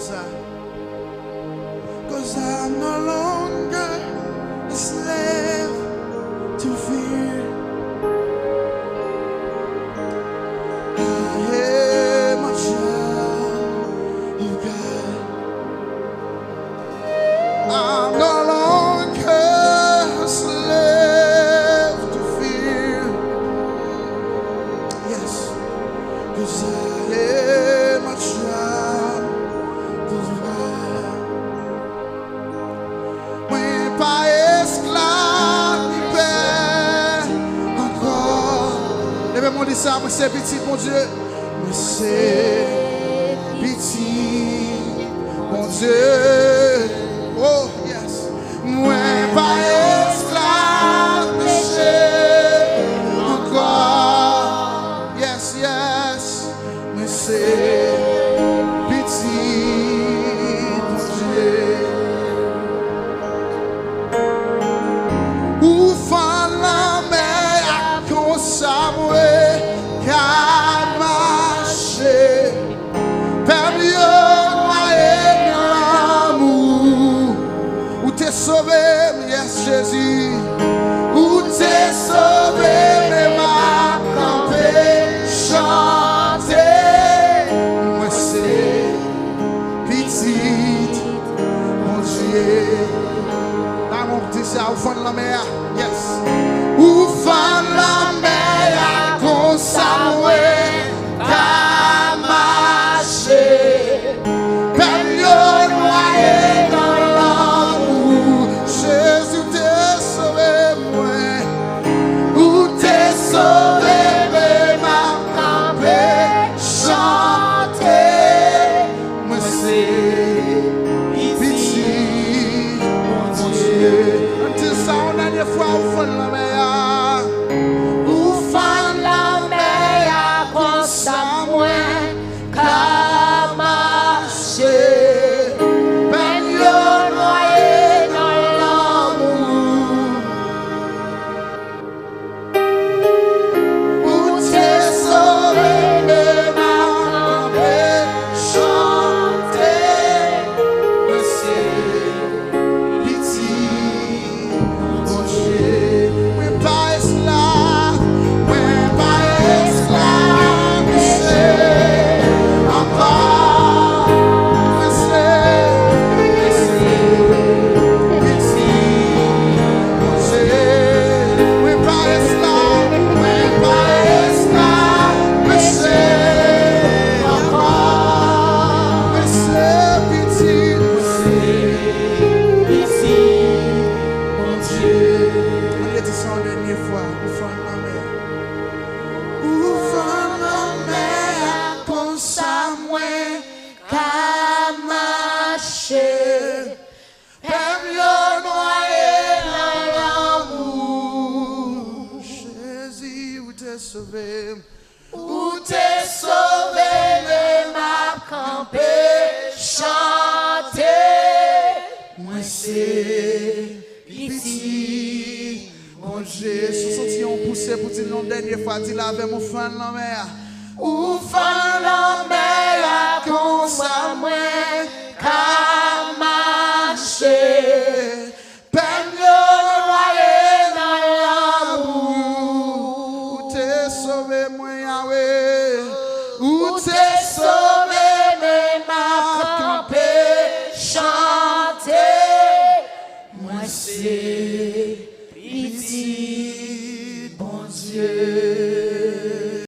ça. 'Cause I'm no longer a slave to fear. I am a child of God. I'm no longer a slave to fear. Yes, 'cause I am a child of God. When pas esclave ni père encore. Levez-moi dit ça, moi c'est petit, mon Dieu. Moi c'est petit, mon Dieu. Oh, yes. Moi pas esclave péché encore. Yes, yes. Moi c'est petit, mon Dieu. Ou fan la mer à consommer qu'à marcher. Perdre noyé dans l'amour. Ou t'es sauvé, yes Jésus. Ou t'es sauvé, mais m'a campé, chanter. Moi c'est petit, mon Dieu. Là, mon petit, c'est au fond de la mer. Yes. Au fond de la mer, à consommer, qu'à marcher. Période noyée dans l'amour. Jésus t'es sauvé, moi. Ou t'es sauvé, mais m'a campé, chanter. Moi, c'est petit, mon Dieu. Un petit ça, on a des fois au fond de la mer. Au fond de la mer, qu'on s'amoie, qu'à marcher. Même le noyé dans l'amour. Où t'es sauvé, mais m'a campé, chanter. Moi, c'est petit, mon Dieu. Oui, pas esclave, oui, pas esclave, c'est encore. Oui, c'est petit, mon Dieu. Oui, pas esclave, oui, pas esclave, mais c'est encore. Oui, c'est petit, mon Dieu. On a dit ça une dernière fois, au fond de la mer. Au fond de la mer, qu'on s'amoie, Qu'à marcher. même le noyé dans l'amour. Jésus, où t'es sauvé, Où t'es sauvé, mais m'a campé, chanter. moi c'est petit, mon Dieu. Je senti on poussait pour dire une dernière fois, dis-la avec mon fan de la mer. Où fan la mer, qu'on s'amoie, qu'à marcher. Peine Le noyé dans l'amour. où t'es sauvé, moi Yahweh. Où Où t'es sauvé, mais m'a campé, chanter. Moi c'est petit, bon Dieu.